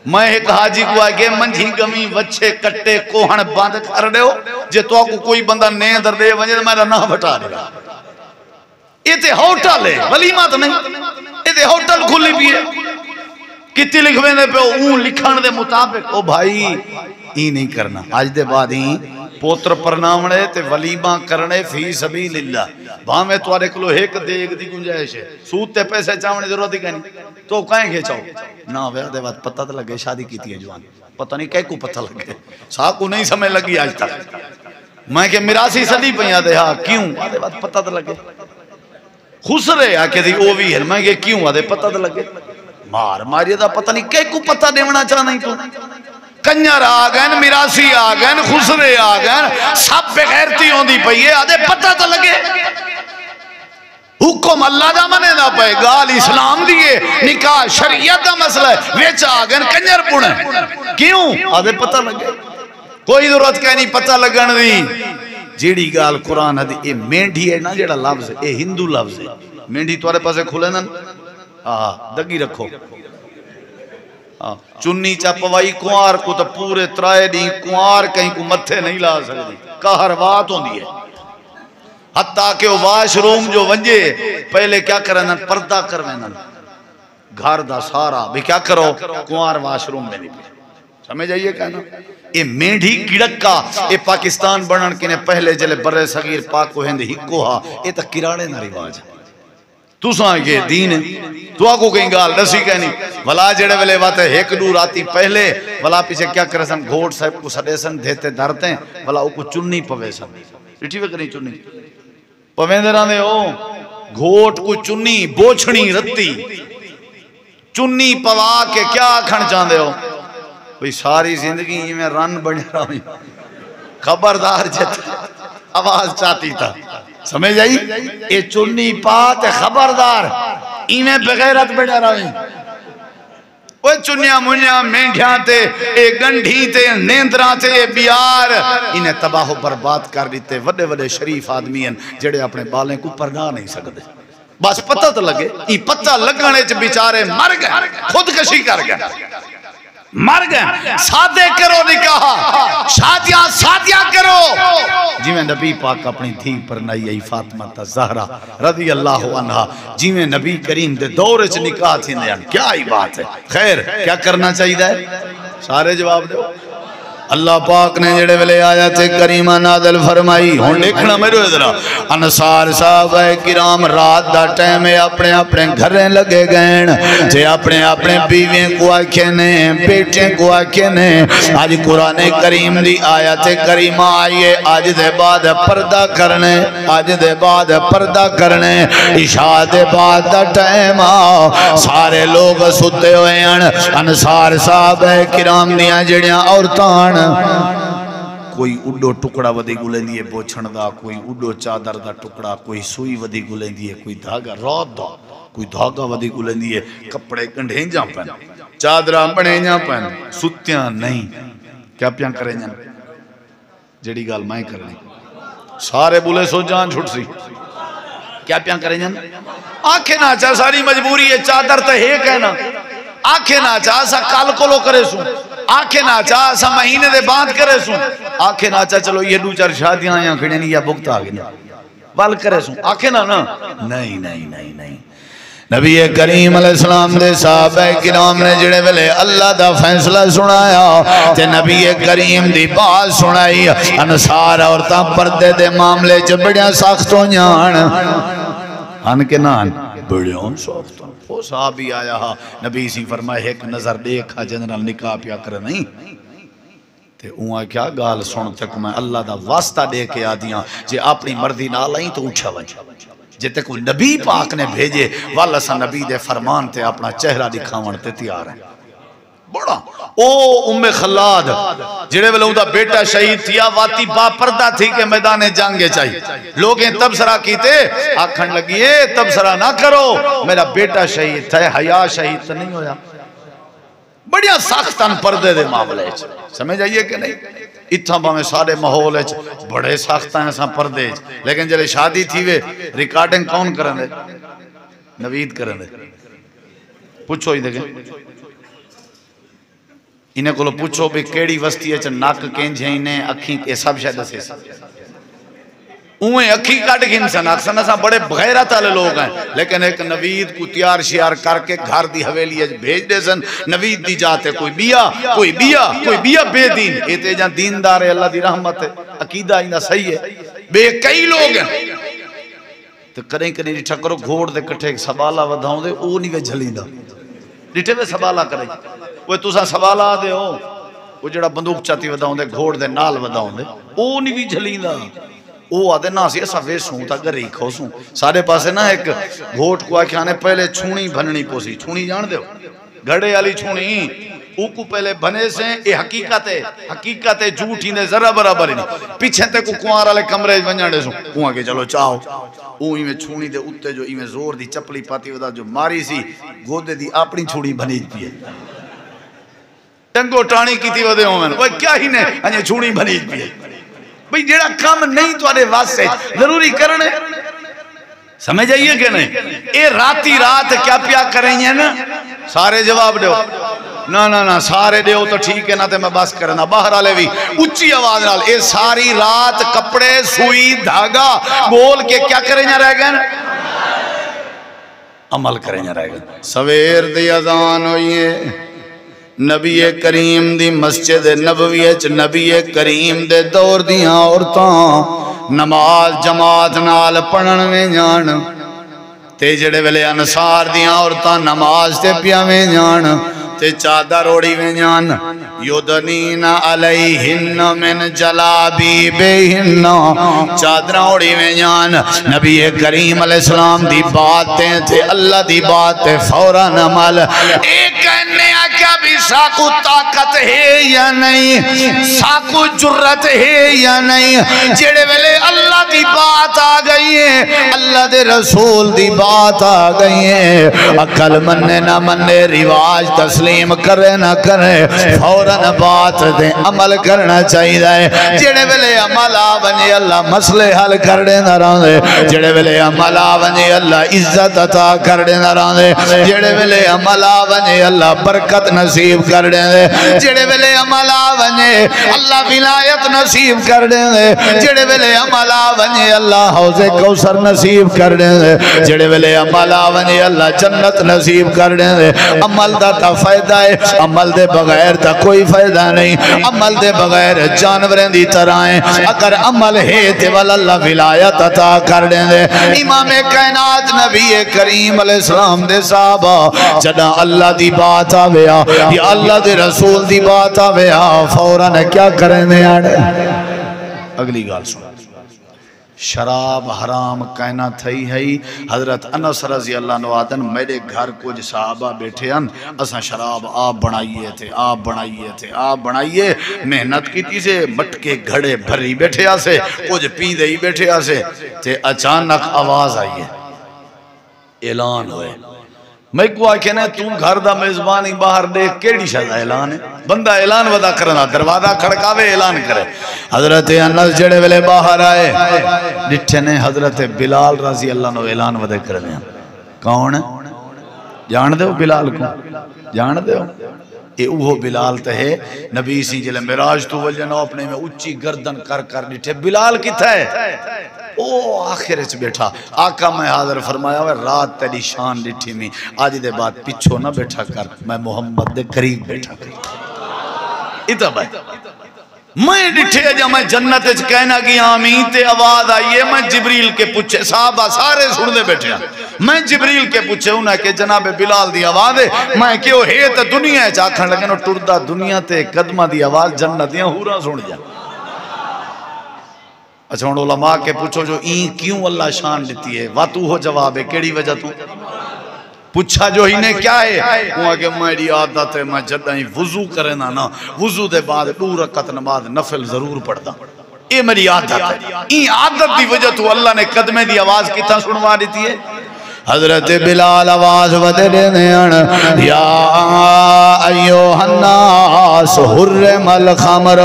میں ایک حاجی کو آگے منجھی گمی وچھے کٹے کوہن باندھ کر دے ہو جے تو کو کوئی بندہ نیندر دے ونجے میرا نہ بٹا دے یہ تے ہوٹل ہے ولیمہ تو نہیں یہ تے ہوٹل کھلی بھی ہے کتی لکھویں دے پہ اون لکھان دے مطابق او بھائی ہی نہیں کرنا آج دے بعد ہی پوتر پرنامنے تے ولیمہ کرنے فی سبیل اللہ بھامے توارے کلو ایک دیکھ دی گنجائش ہے سود تے پیسے چاہنے ضرورت ہی کہنی تو کہیں گے چاہو نا ویہ دے بعد پتہ لگے شادی کیتی ہے جوان پتہ نہیں کہیں کو پتہ لگے ساکو نہیں سمجھ لگی آج تک میں کہ میراسی صدی پہیا دے ہاں کیوں آدھے بعد پتہ لگے خسرے آکے دی او بھی ہے میں کہ کیوں آدھے پتہ لگے ماری دا پتہ نہیں کہیں کو پتہ دیونا چاہ نہیں تو کنجر آگئن میراسی آگئن خسرے آگئن سب بغیرتی ہوں دی پہیے آدھے پتہ تو لگے حکم اللہ دا منے دا پہے گال اسلام دیئے نکاح شریعت دا مسئلہ ہے ویچ آگئن کنجر پونے کیوں آدھے پتہ لگے کوئی ضرورت کہیں نہیں پتہ لگن دی جیڑی گال قرآن دی اے مینڈھی ہے نا جیڑا لفظ ہے اے ہندو لفظ ہے مینڈھی توارے پاسے کھلے نا دگی رکھو چنی چاپوائی کوار کو تو پورے ترائے نہیں کوار کہیں کو متھے نہیں لا سکتی کہر وات ہوں دی ہے حتیٰ کہ وہ واش روم جو ونجے پہلے کیا کرنا پردہ کروینا گھر دا سارا بھی کیا کرو کوار واش روم میں نہیں سمجھ آئیے کہنا یہ میڈھی گڑکا یہ پاکستان بڑھن کے نے پہلے جلے برے صغیر پاک و ہند ہکو ہا یہ تا کراڑے نہ رواج ہے تو ساں یہ دین ہے تو آگو کہیں گال رسی کہنی ولا جڑے ویلے باتے ایک دور آتی پہلے ولا پیچھے کیا کرے سن گھوٹ صاحب کو سڑے سن دیتے دارتے ہیں ولا او کو چننی پوے سن ریٹھی وے کریں چننی پویں دیران دے ہو گھوٹ کو چننی بوچھنی رتی چننی پوا کے کیا کھن چاہن دے ہو بھئی ساری زندگی میں رن بڑھ رہا ہوں خبردار جتا آواز چاہتی تھا سمجھ جائی اے چنی پات خبردار ایمیں بغیرت بیٹھا رہا ہوں وہ چنیاں منیاں مینڈیاں تے اے گنڈھی تے نیندران تے اے بیار انہیں تباہ و برباد کر دیتے وڈے وڈے شریف آدمی ہیں جڑے اپنے بالیں کو پرنا نہیں سکتے بس پتہ تو لگے یہ پتہ لگنے چ بیچارے مر گئے خودکشی کر گئے مر گئے سادے کرو نکاح شادیاں سادیاں کرو جی میں نبی پاک اپنی دھی پر نائی آئی فاطمہ زہرا رضی اللہ عنہ جی میں نبی کریم دے دور چ نکاح تھی نے کیا ہی بات ہے خیر کیا کرنا چاہیے سارے جواب دو اللہ پاک نے جڑے ویلے آیت کریمہ نازل فرمائی ہن دیکھنا میرے ذرا انصار صاحب کرام رات دا ٹائم اپنے اپنے گھریں لگے گئے جے اپنے اپنے بیویں کو آکھے نے بیٹے کو آکھے نے آج قرآن کریم دی آیت کریمہ آئیے آج دے بعد پردہ کرنے آج دے بعد پردہ کرنے عشاء دے بعد دا ٹائم سارے لوگ ستے ہوئے ہیں انصار صاحب کرام دیاں جڑیاں عورتاں کوئی اڈو ٹکڑا ودی گلیں دیئے بوچھن دا کوئی اڈو چادر دا ٹکڑا کوئی سوئی ودی گلیں دیئے کوئی دھاگا رات دا کوئی دھاگا ودی گلیں دیئے کپڑے کنڈھیں جاں پہن چادرہ بڑھیں جاں پہن ستیاں نہیں کیا پیاں کریں جاں جڑی گال مائیں کریں سارے بولے سو جان چھوٹ سی کیا پیاں کریں جاں آنکھیں نہ چاہ ساری مجبوری ہے چادر تا ہے کہنا آنکھیں نہ چاہ سا کال کو لو کرے سوں آنکھیں نہ چاہ سا مہینے دے باندھ کرے سوں آنکھیں نہ چاہ چلو یہ دو چار شادیاں آیاں کھڑے نہیں یا بکتا آگے وال کرے سوں آنکھیں نہ نہیں نہیں نہیں نہیں نبی کریم علیہ السلام دے صحابہ کرام نے جڑے ویلے اللہ دا فیصلہ سنایا تے نبی کریم دی بات سنائی انصار عورتاں پردے دے معاملے چ بڑیاں سخت ہو جان ان کے نان بڑیاں سخت وہ صحابی آیا ہا نبی سی فرمائے ایک نظر دیکھا جنرل نکاح پیا کر نہیں تے اوہاں کیا گال سن تک میں اللہ دا واسطہ دے کے آدیاں جے اپنی مردی نہ لائیں تو اچھا وجہ جے تے کوئی نبی پاک نے بھیجے والا سا نبی دے فرمان تے اپنا چہرہ دکھاون تے تیار ہیں بڑا او ام خلاد جڑے ویلے دا بیٹا شہید تھیا واتی با پردہ تھی کہ میدان جنگے چاہیے لوگیں تبصرہ کیتے آکھن لگیے تبصرہ نہ کرو میرا بیٹا شہید تھا حیا شہید تو نہیں ہویا بڑیا سختن پردے دے معاملے سمجھ آئیے کہ نہیں اتھا با میں سارے محول بڑے سخت ہیں سا پردے لیکن جلے شادی تھی وے ریکارڈنگ کون کرن دے نوید کرن دے پوچھو ہی دیکھیں انہیں کو لو پوچھو بھی کیڑی وستی ہے ناک کینجھیں انہیں اکھیں کے سب شاید سے اوہیں اکھی کٹ گھن سن اکسن ایسا بڑے بغیرت والے لوگ ہیں لیکن ایک نوید کو تیار شیار کر کے گھر دی حویلی بھیج دے سن نوید دی جاتے کوئی بیا بے دین ایتے جان دیندار ہے اللہ دی رحمت ہے عقیدہ انہا صحیح ہے بے کئی لوگ ہیں تو کریں کہ نہیں ٹھکرو گھوڑ دے کٹھے ایک سبالا ودھاؤں دے او نہیں وے جھلیں دا ڈٹھے وے سبالا کریں وہ تُسا سبالا دے ہو وہ جڑا بندوق چاہتی ودھاؤں دے گھوڑ دے نال ودھاؤں دے او نہیں بھی جھلیں دا او آدھے ناسی ایسا ویسوں تا گرے ہی کھوسوں سارے پاسے نا ایک گھوٹ کو آکھے آنے پہلے چھونی بھننی پوسی چھونی جان دے ہو گھڑے والی چھونی او کو پہلے بھنے سے اے حقیقت ہے جھوٹ ہی نے ذرہ برابر ہی نہیں پیچھے تے کو کوار والے کمرے ونجانے سوں او آگے چلو چاہو او ہی میں چھونی دے اتے جو ہی میں زور دی چپلی پاتی ودا جو ماری سی گودے دی اپنی چھوڑی بھنی پی ہے ٹنگو ٹانی کی تھی ودے ہوں میں وہ کیا ہی نے انہیں چھوڑی بھنی پی ہے بھئی جیڑا کام نہیں تو آنے واسطے ضروری کرنے سمجھ آئیے کہ نہیں اے راتی رات کیا پیا کریں گے نا سارے جواب دیو نا سارے دیو تو ٹھیک ہے نا تے میں بس کرنا باہر آلے بھی اچھی آواز نال اے ساری رات کپڑے سوئی دھاگا بول کے کیا کریں گے رہ گئے عمل کریں گے رہ گئے سویر دی اذان ہوئیے نبی کریم دی مسجد نبویچ نبی کریم دے دور دیاں عورتاں نماز جماعت نال پڑھن میں جان تے جڑے ویلے انصار دیاں عورتاں نماز تے پیا میں جان تے چادر اوڑی میں جان یدنین علیہن من جلابیبہن چادر اوڑی میں جان نبی کریم علیہ السلام دی باتیں تے اللہ دی باتیں فوراً عمل ایک کہنے کیا بھی ساکو طاقت ہے یا نہیں ساکو جرت ہے یا نہیں جڑے ویلے اللہ دی بات آ گئی ہے اللہ دے رسول دی بات آ گئی ہے عقل مننے نہ مننے رواج تسلیم کرے نہ کرے فوراً بات دے عمل کرنا چاہیے جڑے ویلے عمل آ بنی اللہ مسئلے حل کر دے نہ رہے جڑے ویلے عمل آ بنی اللہ عزت عطا کر دے نہ رہے جڑے ویلے عمل آ بنی اللہ برکت نصیب نصیب کر دیں دے جڑے ویلے عمل آ ونجے اللہ ولایت نصیب کر دیں دے جڑے ویلے عمل آ ونجے اللہ حوض کوثر نصیب کر دیں دے جڑے ویلے عمل آ ونجے اللہ جنت نصیب کر دیں دے عمل دا تا فائدہ ہے عمل دے بغیر تا کوئی فائدہ نہیں عمل دے بغیر جانوریں دی طرح ہیں اگر عمل ہے تے والا اللہ ولایت عطا کر دیں دے امام کائنات نبی کریم علیہ السلام دے صحابہ جدہ اللہ دی بات آویا یا اللہ دے رسول دی بات آویا فوراں کیا کریں دے آڑے اگلی گال سن شراب حرام کائنا تھئی ہے حضرت انس رضی اللہ عنہ آدن میرے گھر کچھ صحابہ بیٹھے ہیں اساں شراب آپ بنائیے تھے آپ بنائیے تھے آپ بنائیے محنت کی تھی سے مٹکے گھڑے بھری بیٹھے آسے کچھ پی دئی بیٹھے آسے تے اچانک آواز آئیے اعلان ہوئے میں کو آکھے نا تم گھر دا میزبانی باہر دیکھ کیڑی شاید اعلان ہے بندہ اعلان ودا کرنا دروازہ کھڑکاوے اعلان کرے حضرت انس جڑے ویلے باہر آئے ڈٹھے نے حضرت بلال رضی اللہ عنہ اعلان ودا کرنے ہیں کون جان دے ہو بلال کو جان دے ہو اے اوہ بلال تہے نبی سی جلے مراج تو وجنو اپنے میں اچھی گردن کر کر ڈٹھے بلال کی تھے او آخر اچھ بیٹھا آقا میں حاضر فرمایا ہوئے رات تیری شان ڈٹھی میں آج دے بعد پچھو نہ بیٹھا کر میں محمد دے قریب بیٹھا کر اتنا بھائی میں ڈٹھے جا میں جنت اچھ کہنا کی آمین تے آواز آئیے میں جبریل کے پوچھے صحابہ سارے سن دے بیٹھے ہیں میں جبریل کے پوچھے انہیں کہ جناب بلال دی آواز ہے میں کیوں ہے تا دنیا ہے چاکھن لگے نو ٹردہ دنیا تے قدمہ دی آواز جنتیاں ہورا سن جا اچھا ان علماء کے پوچھو جو این کیوں اللہ شان لیتی ہے واتو ہو جواب ہے کیڑی وجہ تو پوچھا جو ہی نے کیا ہے وہاں کہ میری عادت ہے میں جدائیں وضو کرنا نا وضو دے بعد 2 رکعت نماز نفل ضرور پڑھتا یہ میری عادت ہے این عادت دی وجہ تو اللہ نے قدمے دی آواز کتنا سنوا دیتی ہے حضرت بلال آواز ودے دیان یا ایوہ الناس حرم الخمر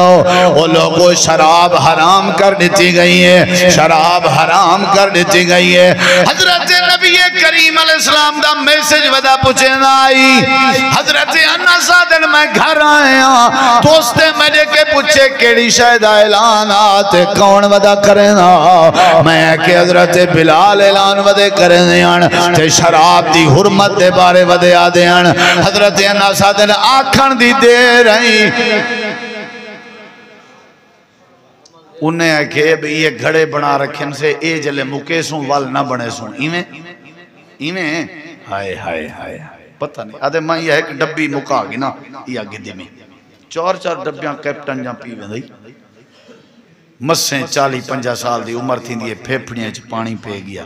وہ لوگوں شراب حرام کر دیتی گئی ہے شراب حرام کر دیتی گئی ہے حضرت نبی کریم علیہ السلام دا میسج ودا پوچھے نہ آئی حضرت انس آدن میں گھر آیا دوستے میرے کے پوچھے کیڑی شاید اعلان آتے کون ودا کرنا میں کہ حضرت بلال اعلان ودے کرنے تے شراب دی حرمت دے بارے ودے آدے ہیں حضرت انس آدن آکھن دی دے رہی انہیں ہے کہ یہ گھڑے بنا رکھن سے اے جلے مکے سوں وال نہ بنے سوں ایمیں ہائے ہائے ہائے پتہ نہیں آدھے میں یہ ایک ڈبی مکا گی نا یہ گدی میں 4 ڈبیاں کیپٹن جہاں پی وے مسیں 40-50 سال دی عمر تھی دیئے پھیپڑیاں چھ پانی پہ گیا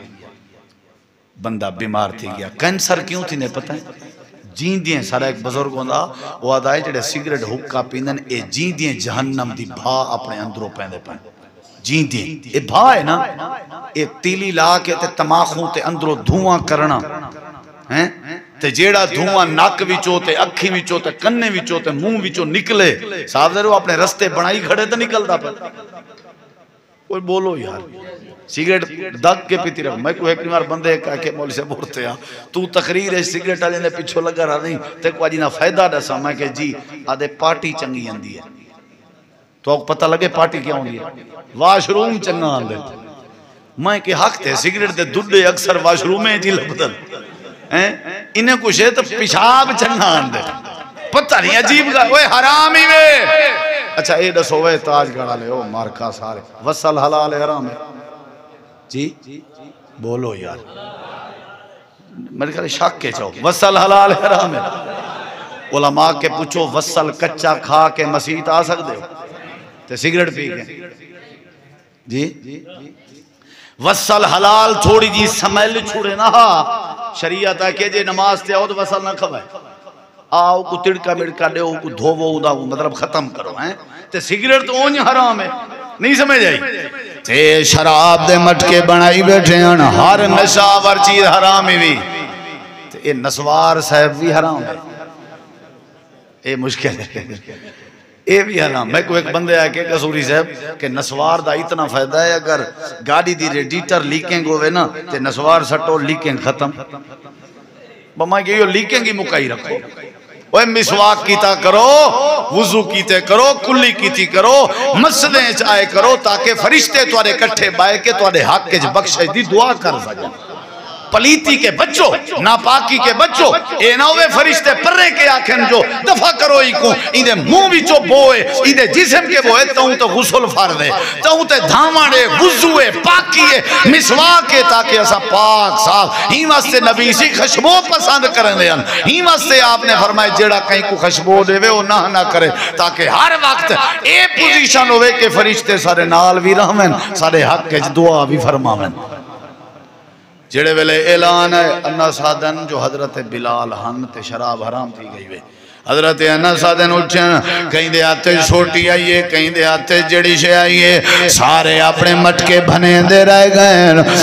بندہ بیمار تھی گیا کینسر کیوں تھی نے پتہ ہے جین دیئے سارا ایک بزرگ ہوندہ وہ آدھائی جڑے سگریٹ حکا پیندن اے جین دیئے جہنم دی بھا اپنے اندروں پہندے پہندے جین دیئے اے بھا ہے نا اے تیلی لا کے تے تماخوں تے اندروں دھواں کرنا تے جیڑا دھواں ناک وچوں تے اکھی وچوں تے کنے وچوں تے منہ وچوں نکلے صاحب ذرا اپنے رستے بنائی کھڑے تے نکلدا پر کوئی بولو یار سگریٹ دگ کے پیتی رکھ میں کوئی ایک نمار بندے کہا کہ مولی سے بورتے ہیں تو تقریر ہے سگریٹ آلے نے پیچھو لگا رہا نہیں تے کو آجی نا فائدہ ڈسا میں کہ جی آدھے پارٹی چنگی اندی ہے تو آپ پتہ لگے پارٹی کیا ہوندی ہے واش روم چنگا آندے میں کہ حق تھے سگریٹ دے دڈے اکثر واش رومیں جی لبدن انہیں کچھ ہے تو پیشاب چنگا آندے پتہ نہیں عجیب گا وہ حرامی میں اچھا اے دسو وہ تاج گڑا لے او مارکا سارے وصل حلال حرام ہے جی بولو یار میرے خیال شک کے چاہو وصل حلال حرام ہے علماء کے پوچھو وصل کچا کھا کے مسیحت آ سکتے ہو تے سگریٹ پی کے جی وصل حلال تھوڑی جی سمیل چھوڑے نا شریعت ہے کہ جے نماز تے آؤ تو وصل نہ کھوائے آؤ کو تڑکا مڑکا دے کو دھوو دا مطلب ختم کرو تے سگریٹ تو اونج حرام ہے نہیں سمجھ آئی تے شراب دے مٹکے بنائی بیٹھے ہیں ہر نشاور چیز حرامی بھی تے اے نسوار صاحب بھی حرام ہے اے مشکل ہے اے بھی حرام میں کو ایک بندے آئے کہ قصوری صاحب کہ نسوار دا اتنا فائدہ ہے اگر گاڑی دی ریڈیٹر لیکنگ ہوئے نا تے نسوار سٹو لیکنگ ختم بمائی کہ یہ لیکنگ ہی مکائی رکھو اوے مسواک کیتا کرو، وضو کیتے کرو، کلی کیتی کرو، مسجدیں چائے کرو تاکہ فرشتے تواڈے کٹھے بائے کے تواڈے حق وچ بخشش دی دعا کر سکن۔ پلیتی کے بچو، ناپاکی کے بچو، اے نہ ہوئے فرشتے پرے کے آکھن جو دفع کرو ہی کو، ایدے منہ بھی چو بوئے، ایدے جسم کے بوئے، تاہوں تو غسل فرد ہے، تاہوں تو دھامانے، وضوئے، پاکیے، مسواکے تاکہ ایسا پاک صاف، ہی واسطے نبی سی خشبو پسند کرن دے ہیں، ہی واسطے آپ نے فرمائے جیڑا کہیں کو خشبو دے وے وہ نہ کرے، تاکہ ہر وقت اے پوزیشن ہوئے کہ فرشتے سارے نال بھی رہمن، سارے حق کے دعا بھی فرماون۔ جڑے ویلے اعلان ہے انا سادن جو حضرت بلال ہن تے شراب حرام تھی گئی وے، حضرت انا سادن اٹھیں، کہیں دے آتے چھوٹی آئیے، کہیں دے آتے جڑی شے آئیے، سارے اپنے مٹکے بھنے دے رہ گئے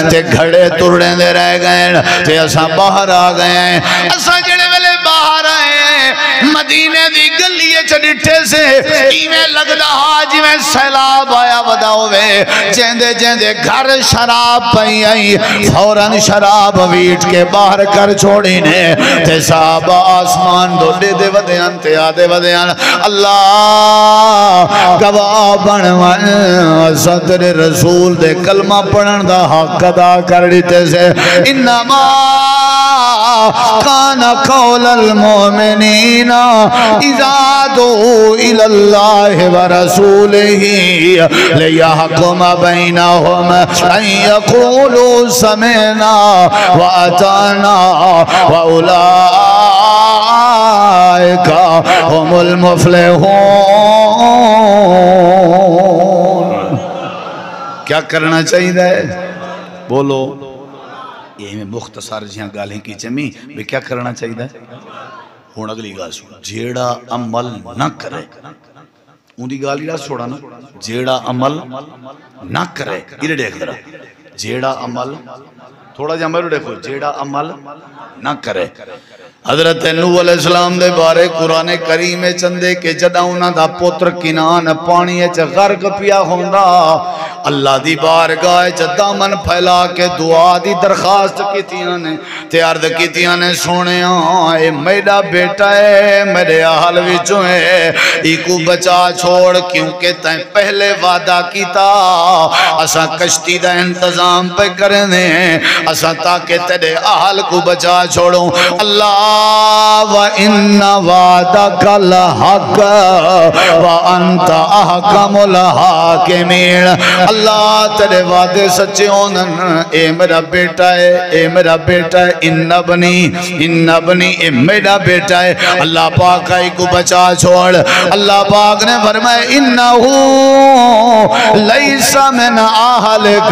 تے گھڑے ترڑے دے رہ گئے تے اسا باہر آ گئے، اسا جڑے ویلے باہر آئے مدینے دی گلیے چڑھٹے سے ایمیں لگدا آج میں سیلاب آیا ودا ہوئے، جیندے جیندے گھر شراب پئی آئی، فوراں شراب ویٹ کے باہر کر چھوڑی نے، تے صحابہ آسمان دو دے دے ودیان تے آدے ودیان، اللہ گواہ بنوان صدر رسول دے کلمہ پڑھن دا حق ادا کر دیتے سے، انما کان قول المؤمنین اذا دعوا الى اللہ ورسولہ لیحکم بینہم ان یقولوا سمعنا واطعنا واولئک هم المفلحون۔ کیا کرنا چاہیے؟ بولو۔ یہ میں مختصر جہاں گالیں کی چمی بھی کیا کرنا چاہیے؟ ہون اگلی گال سن، جیڑا عمل نہ کرے، ان دی گالی رہا چھوڑا نا، جیڑا عمل نہ کرے، یہ دیکھ درہ، جیڑا عمل، تھوڑا جہاں میرے دیکھو، جیڑا عمل نہ کرے۔ حضرت نوح علیہ السلام دے بارے قرآن کریم چندے کے جداؤنا دا پتر کنان پانی غرق پیا ہوندہ، اللہ دی بارگاہ دامن پھیلا کے دعا دی درخواست کیتیاں نے، تے عرض کیتیاں نے، سونے اے میرا بیٹا ہے، میرے اہل وچوں ہے، ایکو بچا چھوڑ کیونکہ تائیں پہلے وعدہ کیتا، اسا کشتی دا انتظام پہ کرنے، اسا تاکہ تیرے اہل کو بچا چھوڑوں، اللہ وَإِنَّ وَعْدَكَ لَحَقٌ وَأَنْتَ أَحْكَمُ الْحَاكِمِينَ۔ اللہ تیرے وعدے سچے ہونن، اے میرا بیٹا ہے، اے میرا بیٹا ہے، ان ابنی اے میرا بیٹا ہے، اللہ پاک آئی کو بچا چھوڑ، اللہ پاک نے فرمائے انہو لیس من اہلک،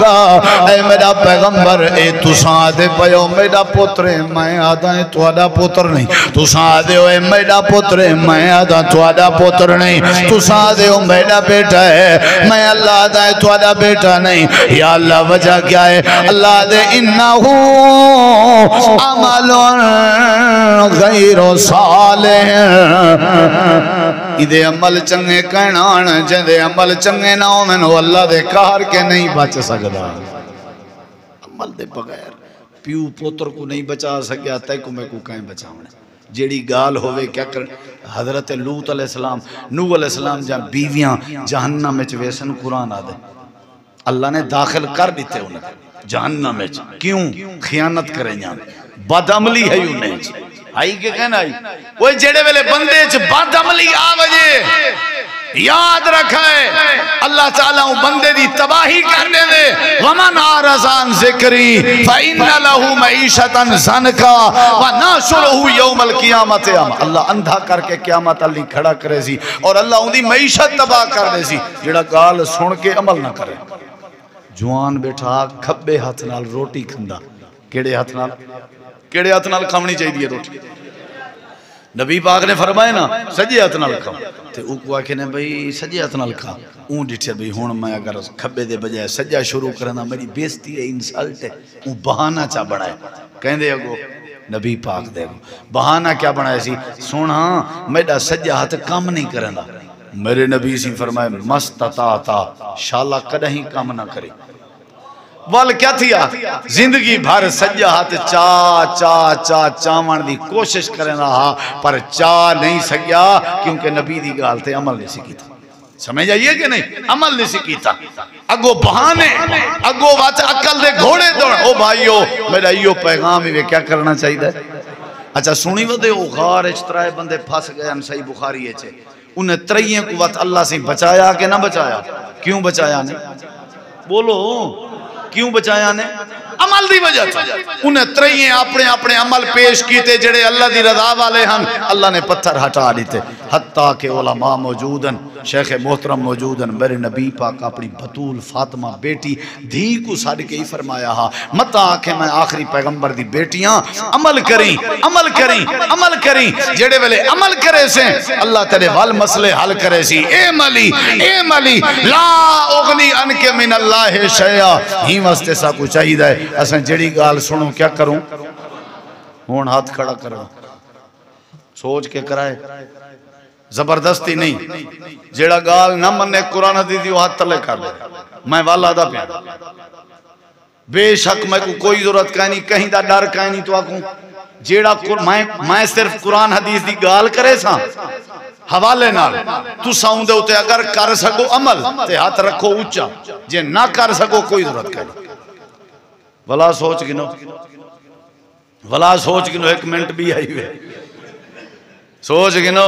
اے میرا پیغمبر اے تو سادے پیو میرا پتر ہے، میں آدھا ہے تو آدھا پتر نہیں، تو سادے ہو اے میرا پتر ہے، میں آدھا تو آدھا پتر نہیں، تو سادے ہو میرا بیٹا ہے، میں اللہ آدھا ہے تو آدھا بیٹا نہیں، یا اللہ وجہ کیا ہے؟ اللہ دے انہو عمل غیر صالح، ادھے عمل چنگے کہنان جندے عمل چنگے نہ ہومن وہ اللہ دے کار کے نہیں بچ سکتا، عمل دے بغیر پیو پوتر کو نہیں بچا سکیا تے کو میں کو کہیں بچاؤنے، جیڑی گال ہوئے کیا کر حضرت لوط علیہ السلام نوح علیہ السلام جہاں بیویاں جہنم میں ویسن قرآن آدھے اللہ نے داخل کر دیتے انہیں جہنم میں، کیوں؟ خیانت کریں جہاں بد عملی ہے انہیں آئی کہ کہنا آئی وہ جیڑے ویلے بندے بد عملی آوجے یاد رکھائے اللہ تعالیٰ بندے دی تباہی کرنے دے وَمَنْ عَرَضَانْ ذِكْرِي فَإِنَّ لَهُ مَعِيشَةً زَنْكَا وَنَاشُرُهُ يَوْمَ الْقِيَامَةِ، اللہ اندھا کر کے قیامت اللہ کھڑا کرے سی اور اللہ ان دی معیشت تباہ کر دے سی جڑا گال سن کے عمل نہ کرے۔ جوان بیٹھا کھبے ہاتھ نال روٹی کھندا، کیڑے ہاتھ نال کھاونی چاہیے روٹی؟ نبی پاک نے فرمائے نا سجے ہاتھ نال کھا، تے اوکو آکھے نے بھئی سجے ہاتھ نال کھا، اون ڈٹھے بھئی ہون میں اگر کھبے دے بجائے سجا شروع کرنا میری بیستی ہے، انسلٹ ہے، اون بہانہ چا بڑھائے، کہیں دے اگو نبی پاک دے اگو بہانہ کیا بڑھائے سی؟ سونا میرا سجا ہاتھ کام نہیں کرنا، میرے نبی سی فرمائے مستطاعتا شالا کدہیں کام نہ کرے، وال کیا تھیا زندگی بھر سجا ہاتھ چاون دی کوشش کریں رہا پر چا نہیں سکیا کیونکہ نبی دی گال تے عمل نہیں سکی تھا سمجھ آئیے کہ نہیں عمل نہیں سکی تھا اگو بہانے اگو بات عقل دے گھوڑے دوڑ او بھائیو میرا ایو پیغام ہی کیا کرنا چاہیے اچھا سنی ودے او غار اچترائے بندے پھنس گئے ہم صحیح بخاری ہے چھے انہیں ترائییں قوت اللہ سے بچایا کہ نہ بچایا کیوں بچایا نے بولو کیوں بچایا نے عمل دی وجہ تھا انہیں ترائییں اپنے عمل پیش کیتے جڑے اللہ دی رضا والے ہم اللہ نے پتھر ہٹا دیتے حتیٰ کہ علماء موجودن شیخ محترم موجودن میرے نبی پاک اپنی بطول فاطمہ بیٹی دھی کو ساڑھ کے ہی فرمایا ہاں متا آنکھیں میں آخری پیغمبر دی بیٹیاں عمل کریں جڑے والے عمل کرے سے اللہ تیرے وال مسئلے حل کرے سی اے ملی لا اغنی انکے من اللہ شیعہ ہی واسطے سا کو چاہی دائے اسیں جڑی گال سنوں کیا کروں ہون ہاتھ کھڑا کرو سوچ کے کرائے زبردستی نہیں جیڑا گال نہ مننے قرآن حدیث وہ ہاتھ تلے کر لے میں والا دا پیا بے شک میں کو کوئی ضرورت کہیں کہیں دا ڈر کہیں تو آکوں جیڑا میں صرف قرآن حدیث دی گال کرے سا حوالے نال تو ساؤں دے ہوتے اگر کر سکو عمل تے ہاتھ رکھو اچھا جے نہ کر سکو کوئی ضرورت کہیں ولا سوچ گنو ایک منٹ بھی آئی ہوئے سوچ گنو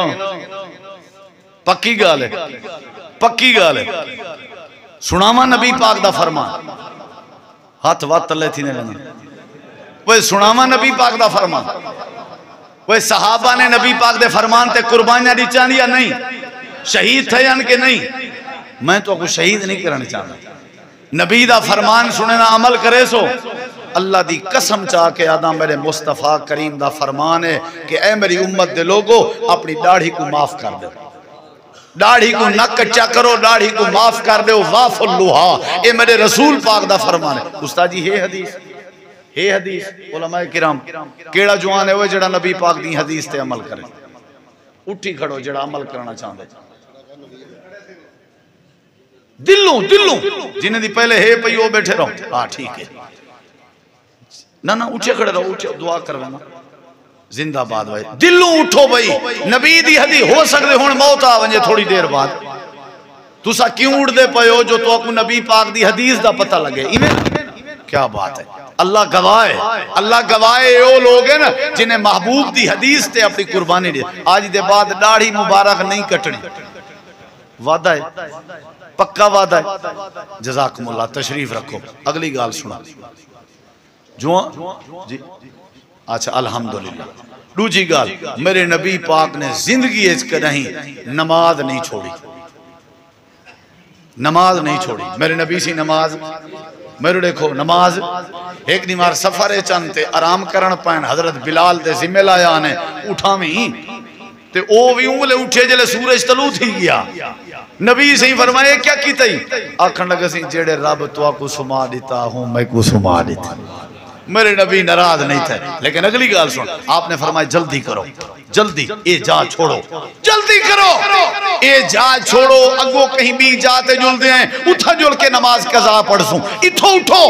پکی گال ہے سناما نبی پاک دا فرمان ہاتھ وات تلے تھی نے لینے وہ سناما نبی پاک دا فرمان وہ صحابہ نے نبی پاک دے فرمان تے قربانیاں دی چاہنی یا نہیں شہید تھے یا کہ نہیں میں تو کو شہید نہیں کرنے چاہتا نبی دا فرمان سننا عمل کرے سو اللہ دی قسم چاہ کے آدھا میرے مصطفیٰ کریم دا فرمان ہے کہ اے میری امت دے لوگو اپنی ڈاڑھی کو معاف کر دے ڈاڑھی کو نہ کچا کرو ڈاڑھی کو معاف کر دے واف اللوہا اے میرے رسول پاک دا فرمان ہے استاد جی ہے حدیث علماء کرام کیڑا جوان ہے وہ جڑا نبی پاک دی حدیث تے عمل کرے اٹھی کھڑو جڑا عمل کرنا چاہتے دلوں جنہیں دی پہلے ہے پہی وہ بیٹھے رہو ہاں ٹھیک ہے نہ اٹھے کھڑے رہو اٹھے دعا کروانا زندہ باد بھائی دلوں اٹھو بھائی نبی دی حدیث ہو سکتے ہون موت آونجے تھوڑی دیر بعد تو سا کیوں اڑ دے پہو جو تو اکو نبی پاک دی حدیث دا پتہ لگے کیا بات ہے اللہ گواہے او لوگ ہیں نا جنہیں محبوب دی حدیث تے اپنی قربانی دے آج دے بعد داڑھی مبارک نہیں کٹنی وعدہ ہے پکا وعدہ ہے جزاکم اللہ تشریف رکھو اگلی گال سنا جی اچھا الحمدللہ دوجی گال میرے نبی پاک نے زندگی اس کے نہیں نماز نہیں چھوڑی میرے نبی سی نماز میرے دیکھو نماز ایک نمار سفر چانتے آرام کرن پائن حضرت بلال دے ذمہ لایا آنے اٹھا میں تے او بھی اونگلے اٹھے جلے سورج طلوع تھی گیا نبی سے ہی فرمائے کیا کی تئی آکھن لگا سی جیڑے رب تو آکو سما دیتا ہوں میں کو سما دیتا میرے نبی ناراض نہیں تھے لیکن اگلی گال سن آپ نے فرمایا جلدی کرو جلدی اے جا چھوڑو جلدی کرو اے جا چھوڑو اگو کہیں بھی جاتے جل دے ہیں اٹھا جل کے نماز قضا پڑھ سوں اٹھو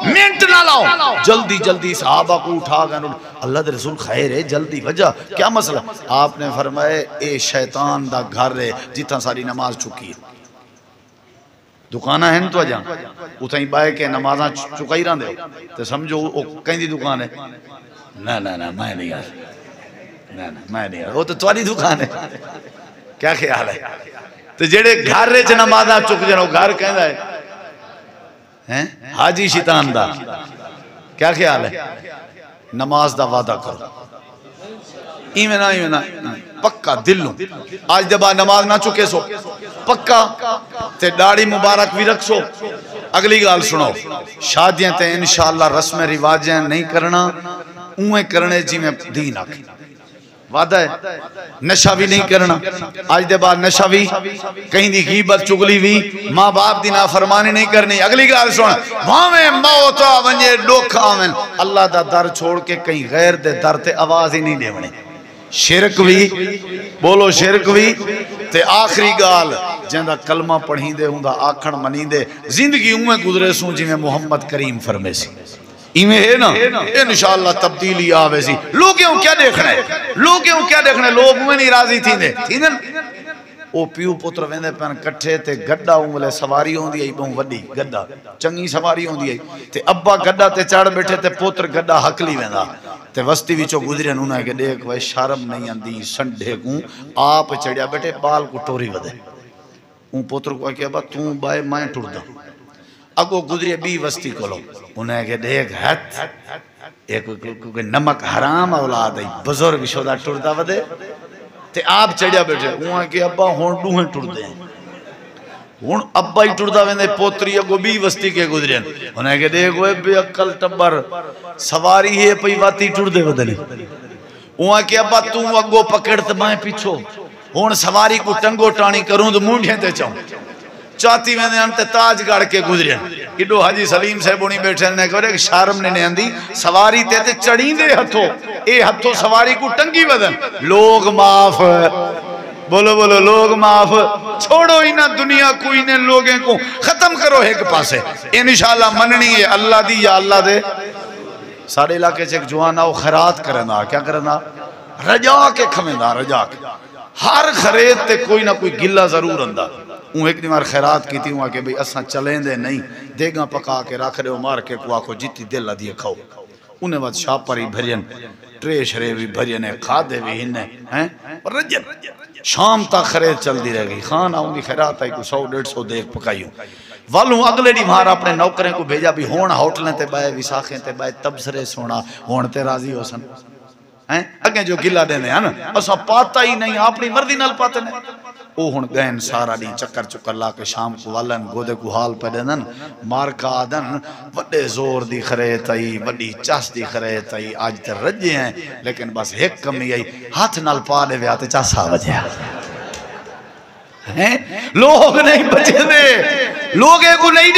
منٹ نہ لاؤ جلدی صحابہ کو اٹھا گئے اللہ دے رسول خیر ہے جلدی وجہ کیا مسئلہ آپ نے فرمایا اے شیطان دا گھر ہے جتنا ساری نماز چکی ہے دکانہ ہیں تو جان اتنا ہی بائے کہ نمازاں چکا ہی رہن دے تو سمجھو کہیں دی دکان ہے نا میں نہیں آ وہ تو تواری دکان ہے کیا خیال ہے تو جیڑے گھر رہے چھے نمازاں چک جنو گھر کہیں دائے حاجی شیطان دا کیا خیال ہے نماز دا وعدہ کرو ایمنا پکا دلوں آج دبا نماز نہ چکے سو پکا تے داڑھی مبارک بھی رکھ سو اگلی گال سنو شادیاں تے انشاءاللہ رسم رواجیں نہیں کرنا اوہیں کرنے جی میں دین آکھ وعدہ ہے نشہ بھی نہیں کرنا آج دے بعد نشہ بھی کہیں دی غیبت چگلی بھی ماں باپ دی نافرمانی نہیں کرنی اگلی گال سن بھاویں موت آونجے ڈوکھ آون اللہ دا در چھوڑ کے کہیں غیر دے در تے آواز ہی نہیں دیونے شرک بھی بولو شرک بھی تے آخری گال جہاں کلمہ پڑھی دے ہوں دا آکھن منی دے زندگی اویں گزرے سوں جی میں محمد کریم فرمے سی ایمیں ہے نا انشاءاللہ تبدیلی آوے سی لوگوں کیا دیکھنا ہے لوگ میں نہیں راضی تھی دے او پیو پتر ویندے پین کٹھے تے گڈا اونگلے سواری ہوندی ہے بہوں وڈی گڈا چنگی سواری ہوندی ہے تے ابا گڈا تے چڑھ بیٹھے تے پتر گڈا حقلی ویندا تے وستی وچوں گزرے انہاں کہ دیکھ وے شرم نہیں آندی سنڈے کو آپ چڑھیا بیٹھے بال کو ٹوری ودے اون پتر کو کہ ابا تو بائے میں ٹردا اگو گزرے بی وستی کولو انہاں کہ دیکھ ہتھ ایک نمک حرام اولاد ہے بزرگ شودا ٹردا ودے تے آپ چڑھیا بیٹھے وہاں کہ ابا ہون ڈوہیں ٹر دیں ہون ابا ہی ٹر دا ویندے پوتری اگو بی وستی کے گزرین انہیں کہ دیکھو بے عقل ٹبر سواری ہے پئی واتی ٹر دے ودنی وہاں کہ ابا تو اگو پکڑت بائیں پیچھو ہون سواری کو ٹنگو ٹانی کروں تو مونڈھیں تے چاہوں چاہتی ویندے انتے تاج گاڑ کے گزرین کڈو حاجی سلیم سے بونی بیٹھے نے کہو کہ شارم نے آندی سواری تے چڑھیں دے ہتھوں اے ہتھوں سواری کو ٹنگی ودن لوگ معاف بولو بولو لوگ معاف چھوڑو ہی نہ دنیا کوئی نے لوگیں کو ختم کرو ایک پاسے انشاءاللہ مننی ہے اللہ دی یا اللہ دے سارے علاقے سے ایک جوانا وہ خیرات کرنا کیا کرنا رجا کے کھمیندہ رجا کے ہر خرید تے کوئی نہ کوئی گلہ ضرور اندہ اون ایک دیمار خیرات کی تھی وہاں کہ بھئی اساں چلیں دے نہیں دیگاں پکا کے رکھ رہے ہو مار کے کو آکھو جیتی دل دیے کھاؤ انہیں بعد شاپری بھرین ٹریش رہے بھی بھرین کھادے بھی ہننے رجن شام تا خرید چل دی رہ گئی خان آؤں دی خیرات آئی کو 100-150 دیکھ پکائیوں والوں اگلے دی مہارا اپنے نوکریں کو بھیجا بھی ہون ہوٹلیں تے بائے وساخیں تے بائے تبصرے سونا ہون تے راضی ہو سن اگیں جو گلہ دینے ہیں نا اسا پاتا ہی نہیں اپنی مردی نال پاتے نہیں او ہن گئن سارا دی چکر چکر لا کے شام کو والن گودے کو حال پہ دینن مارکا آدن وڈے زور دی خریت آئی وڈی چاس دی خریت آئی آج تے رجے ہیں لیکن بس ایک کمی آئی ہاتھ نال پا دے وے آتے چاسا وجہ لوگ نہیں بچے دے لوگے کو نہیں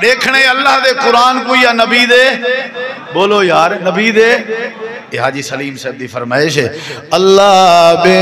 دیکھنے اللہ دے قرآن کو یا نبی دے بولو یار نبی دے یہ حاجی سلیم صاحب دی فرمائش ہے اللہ بے